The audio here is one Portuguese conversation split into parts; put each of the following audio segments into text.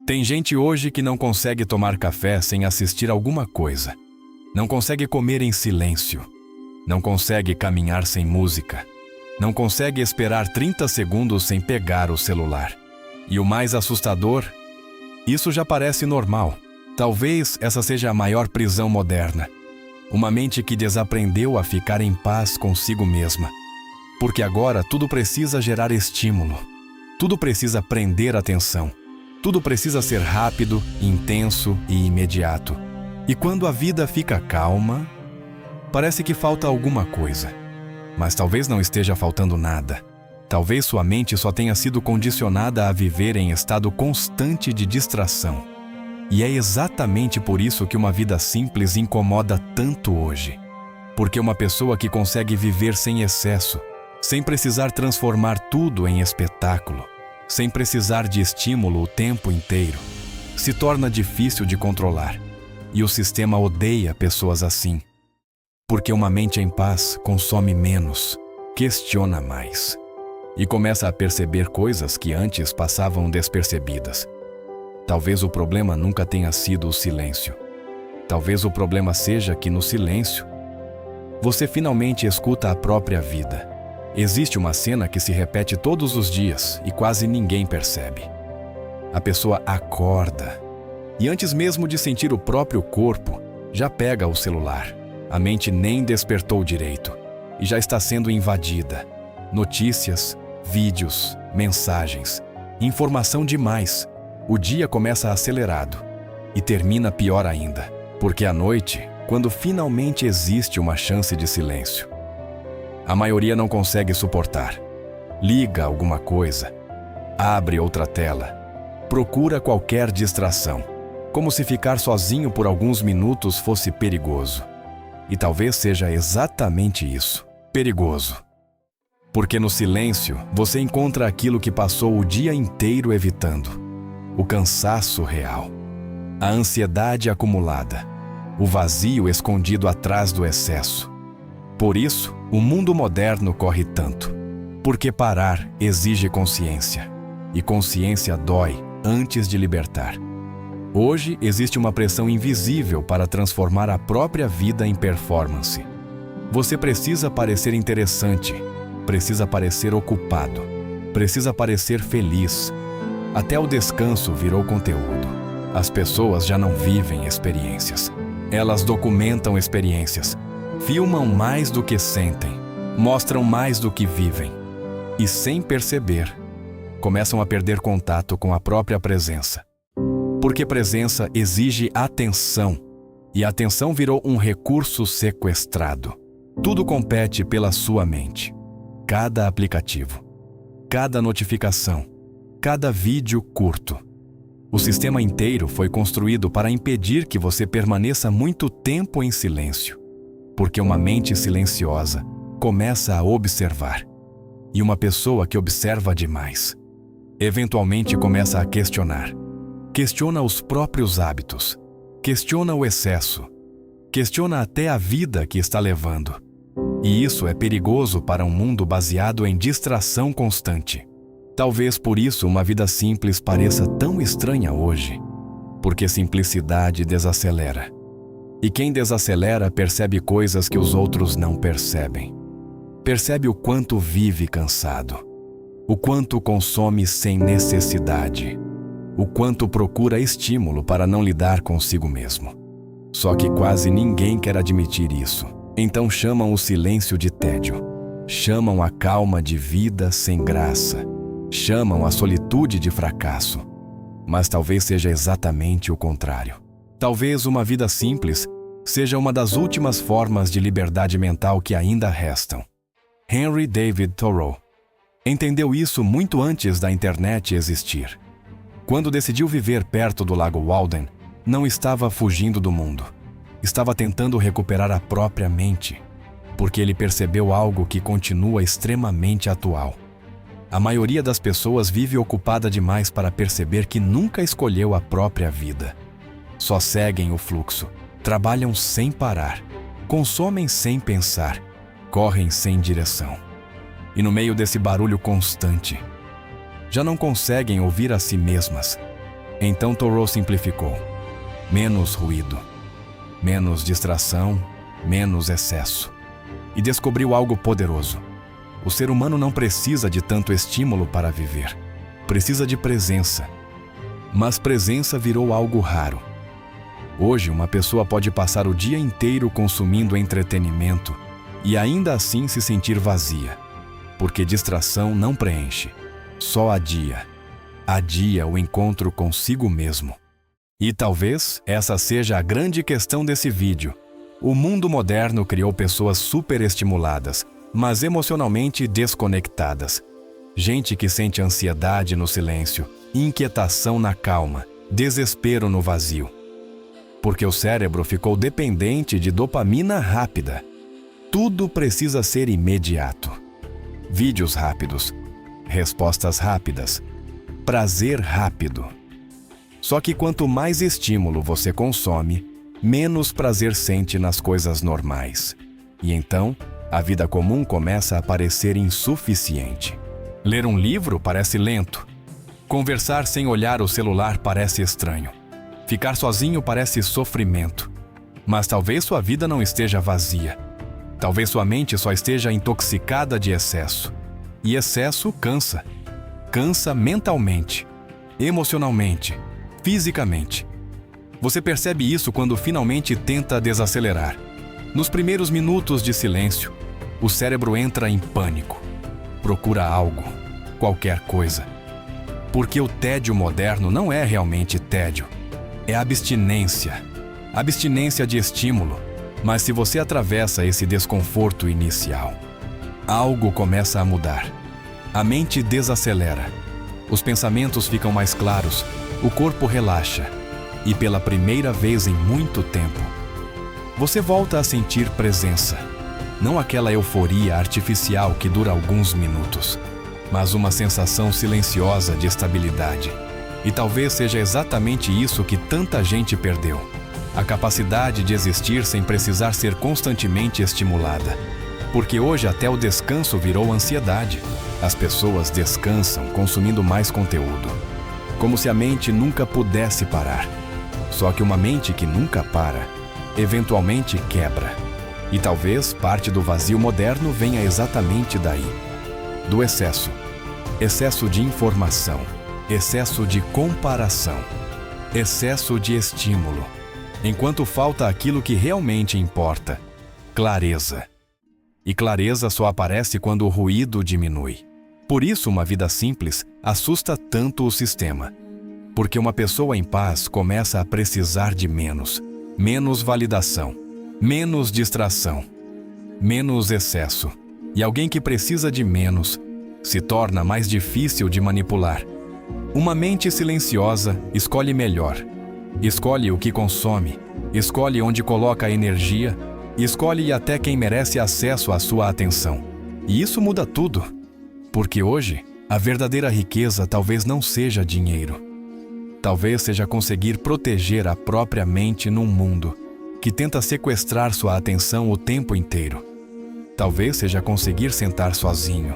Tem gente hoje que não consegue tomar café sem assistir alguma coisa. Não consegue comer em silêncio. Não consegue caminhar sem música. Não consegue esperar 30 segundos sem pegar o celular. E o mais assustador, isso já parece normal. Talvez essa seja a maior prisão moderna. Uma mente que desaprendeu a ficar em paz consigo mesma. Porque agora tudo precisa gerar estímulo. Tudo precisa prender atenção. Tudo precisa ser rápido, intenso e imediato. E quando a vida fica calma, parece que falta alguma coisa. Mas talvez não esteja faltando nada. Talvez sua mente só tenha sido condicionada a viver em estado constante de distração. E é exatamente por isso que uma vida simples incomoda tanto hoje. Porque uma pessoa que consegue viver sem excesso, sem precisar transformar tudo em espetáculo, sem precisar de estímulo o tempo inteiro, se torna difícil de controlar. E o sistema odeia pessoas assim. Porque uma mente em paz consome menos, questiona mais. E começa a perceber coisas que antes passavam despercebidas. Talvez o problema nunca tenha sido o silêncio. Talvez o problema seja que no silêncio, você finalmente escuta a própria vida. Existe uma cena que se repete todos os dias e quase ninguém percebe. A pessoa acorda e antes mesmo de sentir o próprio corpo, já pega o celular. A mente nem despertou direito e já está sendo invadida. Notícias, vídeos, mensagens, informação demais. O dia começa acelerado e termina pior ainda, porque à noite, quando finalmente existe uma chance de silêncio, a maioria não consegue suportar. Liga alguma coisa, abre outra tela, procura qualquer distração, como se ficar sozinho por alguns minutos fosse perigoso. E talvez seja exatamente isso, perigoso. Porque no silêncio você encontra aquilo que passou o dia inteiro evitando. O cansaço real, a ansiedade acumulada, o vazio escondido atrás do excesso. Por isso, o mundo moderno corre tanto. Porque parar exige consciência. E consciência dói antes de libertar. Hoje existe uma pressão invisível para transformar a própria vida em performance. Você precisa parecer interessante, precisa parecer ocupado, precisa parecer feliz. Até o descanso virou conteúdo. As pessoas já não vivem experiências. Elas documentam experiências, filmam mais do que sentem, mostram mais do que vivem. E sem perceber, começam a perder contato com a própria presença. Porque presença exige atenção, e a atenção virou um recurso sequestrado. Tudo compete pela sua mente. Cada aplicativo, cada notificação, cada vídeo curto. O sistema inteiro foi construído para impedir que você permaneça muito tempo em silêncio. Porque uma mente silenciosa começa a observar. E uma pessoa que observa demais, eventualmente começa a questionar. Questiona os próprios hábitos. Questiona o excesso. Questiona até a vida que está levando. E isso é perigoso para um mundo baseado em distração constante. Talvez por isso uma vida simples pareça tão estranha hoje. Porque simplicidade desacelera. E quem desacelera percebe coisas que os outros não percebem. Percebe o quanto vive cansado. O quanto consome sem necessidade. O quanto procura estímulo para não lidar consigo mesmo. Só que quase ninguém quer admitir isso. Então chamam o silêncio de tédio. Chamam a calma de vida sem graça. Chamam a solitude de fracasso. Mas talvez seja exatamente o contrário. Talvez uma vida simples seja uma das últimas formas de liberdade mental que ainda restam. Henry David Thoreau entendeu isso muito antes da internet existir. Quando decidiu viver perto do Lago Walden, não estava fugindo do mundo. Estava tentando recuperar a própria mente, porque ele percebeu algo que continua extremamente atual. A maioria das pessoas vive ocupada demais para perceber que nunca escolheu a própria vida. Só seguem o fluxo, trabalham sem parar, consomem sem pensar, correm sem direção. E no meio desse barulho constante, já não conseguem ouvir a si mesmas. Então Thoreau simplificou: menos ruído, menos distração, menos excesso. E descobriu algo poderoso. O ser humano não precisa de tanto estímulo para viver. Precisa de presença. Mas presença virou algo raro. Hoje, uma pessoa pode passar o dia inteiro consumindo entretenimento e ainda assim se sentir vazia, porque distração não preenche, só adia. Adia o encontro consigo mesmo. E talvez essa seja a grande questão desse vídeo. O mundo moderno criou pessoas superestimuladas, mas emocionalmente desconectadas. Gente que sente ansiedade no silêncio, inquietação na calma, desespero no vazio. Porque o cérebro ficou dependente de dopamina rápida. Tudo precisa ser imediato. Vídeos rápidos, respostas rápidas, prazer rápido. Só que quanto mais estímulo você consome, menos prazer sente nas coisas normais. E então, a vida comum começa a parecer insuficiente. Ler um livro parece lento. Conversar sem olhar o celular parece estranho. Ficar sozinho parece sofrimento. Mas talvez sua vida não esteja vazia. Talvez sua mente só esteja intoxicada de excesso. E excesso cansa. Cansa mentalmente, emocionalmente, fisicamente. Você percebe isso quando finalmente tenta desacelerar. Nos primeiros minutos de silêncio, o cérebro entra em pânico. Procura algo, qualquer coisa. Porque o tédio moderno não é realmente tédio. É abstinência. Abstinência de estímulo. Mas se você atravessa esse desconforto inicial, algo começa a mudar. A mente desacelera. Os pensamentos ficam mais claros. O corpo relaxa. E pela primeira vez em muito tempo, você volta a sentir presença. Não aquela euforia artificial que dura alguns minutos, mas uma sensação silenciosa de estabilidade. E talvez seja exatamente isso que tanta gente perdeu. A capacidade de existir sem precisar ser constantemente estimulada. Porque hoje até o descanso virou ansiedade. As pessoas descansam consumindo mais conteúdo. Como se a mente nunca pudesse parar. Só que uma mente que nunca para, eventualmente quebra. E talvez parte do vazio moderno venha exatamente daí. Do excesso. Excesso de informação. Excesso de comparação. Excesso de estímulo. Enquanto falta aquilo que realmente importa. Clareza. E clareza só aparece quando o ruído diminui. Por isso, uma vida simples assusta tanto o sistema. Porque uma pessoa em paz começa a precisar de menos. Menos validação. Menos distração. Menos excesso. E alguém que precisa de menos se torna mais difícil de manipular. Uma mente silenciosa escolhe melhor. Escolhe o que consome. Escolhe onde coloca a energia. Escolhe até quem merece acesso à sua atenção. E isso muda tudo. Porque hoje, a verdadeira riqueza talvez não seja dinheiro. Talvez seja conseguir proteger a própria mente num mundo que tenta sequestrar sua atenção o tempo inteiro. Talvez seja conseguir sentar sozinho,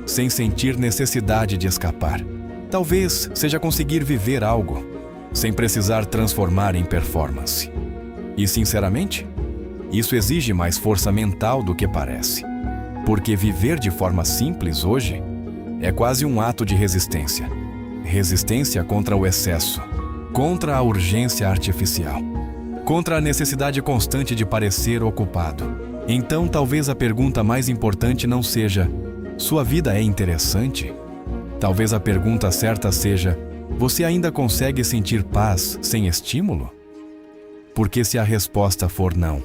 sem sentir necessidade de escapar. Talvez seja conseguir viver algo, sem precisar transformar em performance. E, sinceramente, isso exige mais força mental do que parece. Porque viver de forma simples hoje é quase um ato de resistência. Resistência contra o excesso, contra a urgência artificial, contra a necessidade constante de parecer ocupado. Então, talvez a pergunta mais importante não seja: sua vida é interessante? Talvez a pergunta certa seja: você ainda consegue sentir paz sem estímulo? Porque se a resposta for não,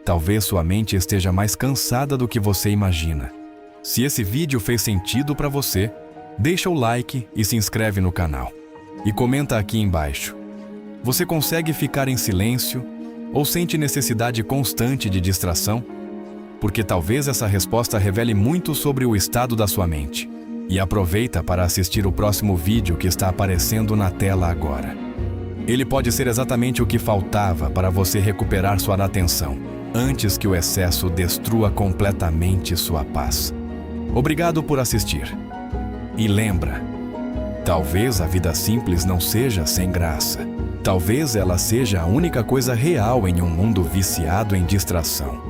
talvez sua mente esteja mais cansada do que você imagina. Se esse vídeo fez sentido para você, deixa o like e se inscreve no canal. E comenta aqui embaixo. Você consegue ficar em silêncio ou sente necessidade constante de distração? Porque talvez essa resposta revele muito sobre o estado da sua mente. E aproveita para assistir o próximo vídeo que está aparecendo na tela agora. Ele pode ser exatamente o que faltava para você recuperar sua atenção, antes que o excesso destrua completamente sua paz. Obrigado por assistir. E lembra, Talvez a vida simples não seja sem graça. Talvez ela seja a única coisa real em um mundo viciado em distração.